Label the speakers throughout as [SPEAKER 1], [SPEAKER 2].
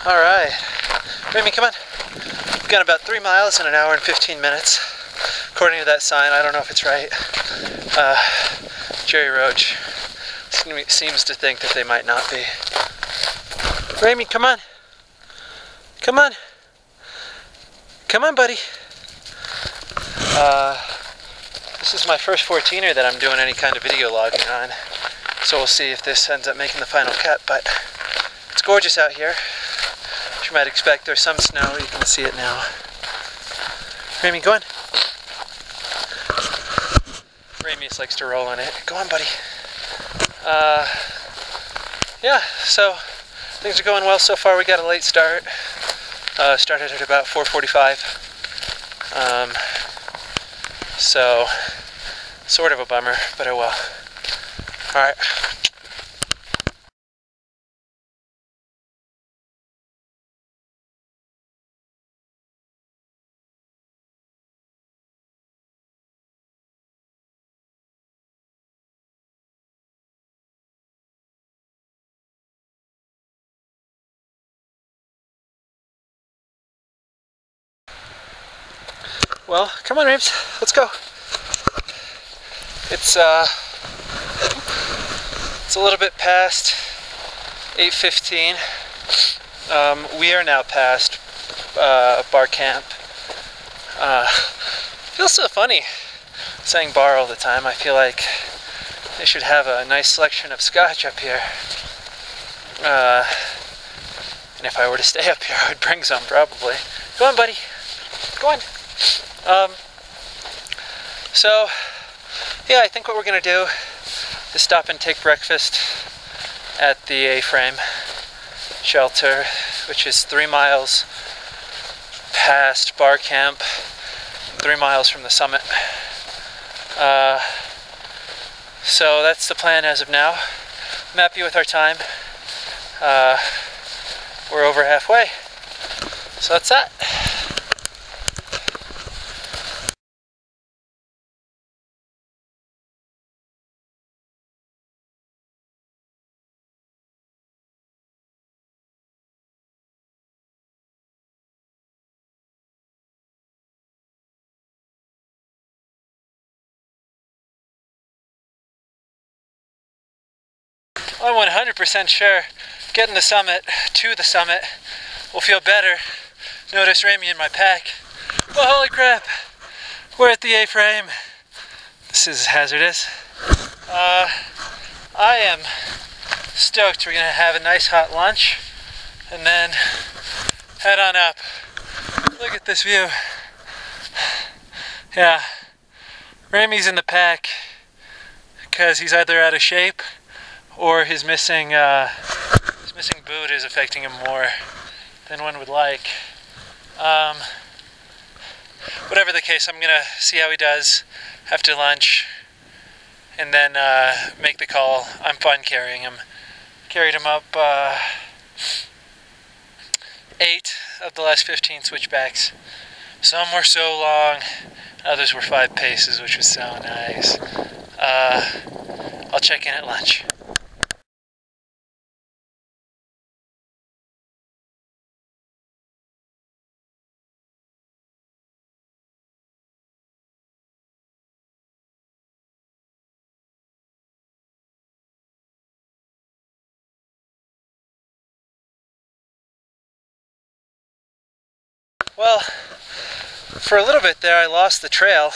[SPEAKER 1] Alright, Rami, come on. We've got about 3 miles in an hour and 15 minutes. According to that sign, I don't know if it's right. Jerry Roach seems to think that they might not be. Rami, come on. Come on. Come on, buddy. This is my first 14er that I'm doing any kind of video logging on. So we'll see if this ends up making the final cut, but it's gorgeous out here. As you might expect, there's some snow. You can see it now. Rami, go on. Ramius likes to roll in it. Go on, buddy. Yeah, so things are going well so far. We got a late start. Started at about 4:45. So, sort of a bummer, but oh well. Alright. Well, come on, Rames, let's go. It's a little bit past 8:15. We are now past bar camp. Feels so funny saying bar all the time. I feel like they should have a nice selection of scotch up here. And if I were to stay up here, I would bring some probably. Go on, buddy. Go on. So, yeah, I think what we're going to do is stop and take breakfast at the A-frame shelter, which is 3 miles past bar camp, 3 miles from the summit. So that's the plan as of now. I'm happy with our time. We're over halfway. So that's that. I'm 100% sure getting to the summit will feel better. Notice Rami in my pack. Well, holy crap, we're at the A-frame. This is hazardous. I am stoked. We're gonna have a nice hot lunch and then head on up. Look at this view. Yeah, Rami's in the pack because he's either out of shape or his missing boot is affecting him more than one would like. Whatever the case, I'm gonna see how he does after lunch and then make the call. I'm fine carrying him. Carried him up 8 of the last 15 switchbacks. Some were so long, others were 5 paces, which was so nice. I'll check in at lunch. Well, for a little bit there I lost the trail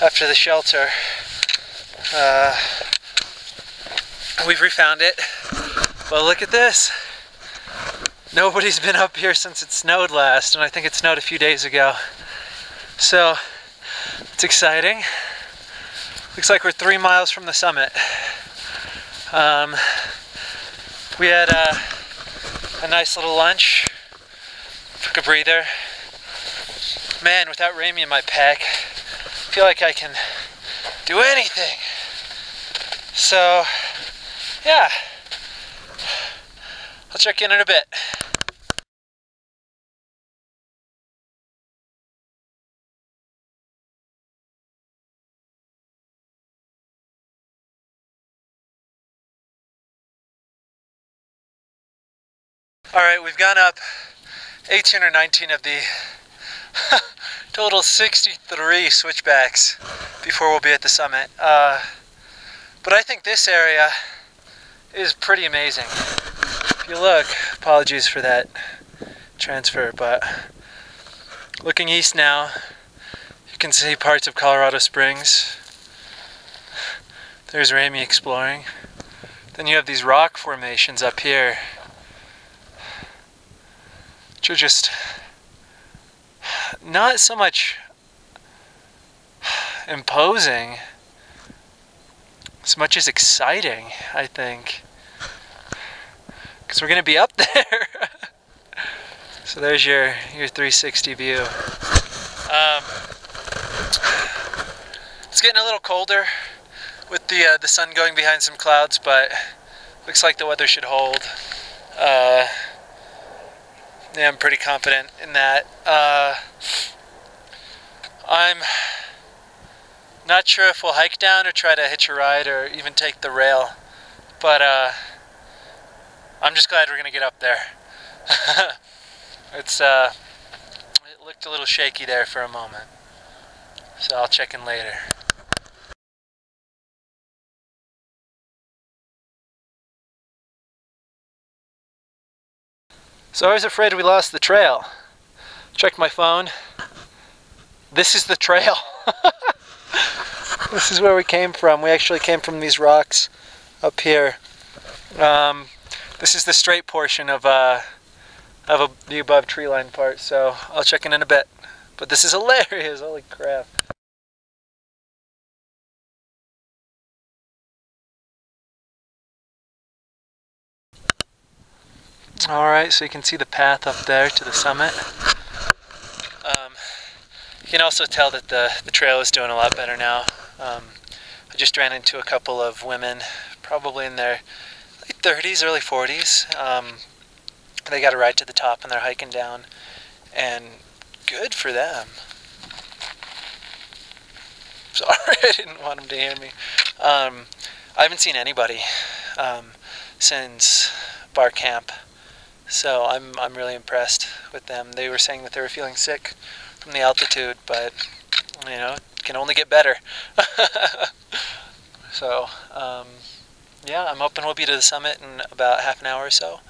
[SPEAKER 1] after the shelter. We've refound it, but look at this. Nobody's been up here since it snowed last, and I think it snowed a few days ago. So, it's exciting. Looks like we're 3 miles from the summit. We had a nice little lunch. Took a breather. Man, without Rami in my pack, I feel like I can do anything. So, yeah. I'll check in a bit. Alright, we've gone up 18 or 19 of the total 63 switchbacks before we'll be at the summit. But I think this area is pretty amazing. If you look, apologies for that transfer, but looking east now, you can see parts of Colorado Springs. There's Ramius exploring. Then you have these rock formations up here, which are just not so much imposing as much as exciting, I think, because we're going to be up there. So there's your 360 view. It's getting a little colder with the sun going behind some clouds, but looks like the weather should hold. Yeah, I'm pretty confident in that. I'm not sure if we'll hike down or try to hitch a ride or even take the rail, but I'm just glad we're gonna get up there. It looked a little shaky there for a moment, so I'll check in later. So I was afraid we lost the trail. Checked my phone. This is the trail. This is where we came from. We actually came from these rocks up here. This is the straight portion of the above tree line part, so I'll check in a bit. But this is hilarious, holy crap. Alright, so you can see the path up there to the summit. You can also tell that the trail is doing a lot better now. I just ran into a couple of women, probably in their late 30s, early 40s. They got a ride to the top and they're hiking down, and good for them. Sorry, I didn't want them to hear me. I haven't seen anybody since bar camp, so I'm really impressed with them. They were saying that they were feeling sick from the altitude, but you know, it can only get better. So yeah, I'm hoping we'll be to the summit in about half an hour or so.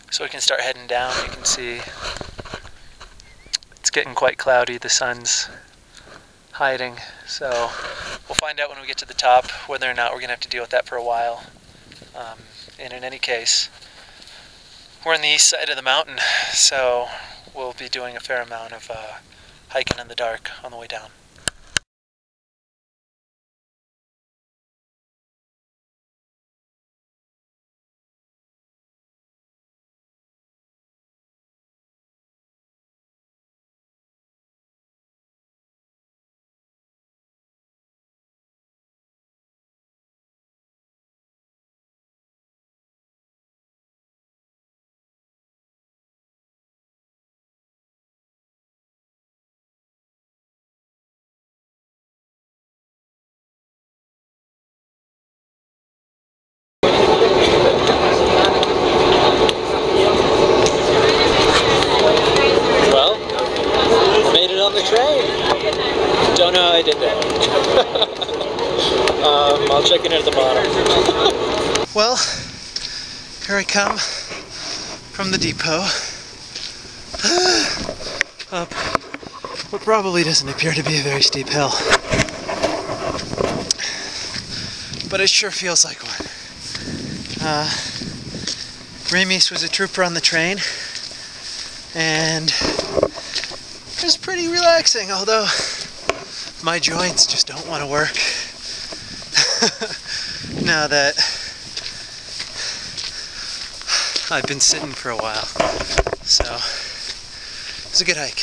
[SPEAKER 1] So we can start heading down. You can see it's getting quite cloudy. The sun's hiding, so we'll find out when we get to the top whether or not we're gonna have to deal with that for a while. And in any case, we're on the east side of the mountain, so we'll be doing a fair amount of hiking in the dark on the way down. On the train. Don't know how I did that. I'll check in at the bottom. Well, here I come from the depot up what probably doesn't appear to be a very steep hill, but it sure feels like one. Ramius was a trooper on the train, and it was pretty relaxing, although my joints just don't want to work now that I've been sitting for a while. So it was a good hike.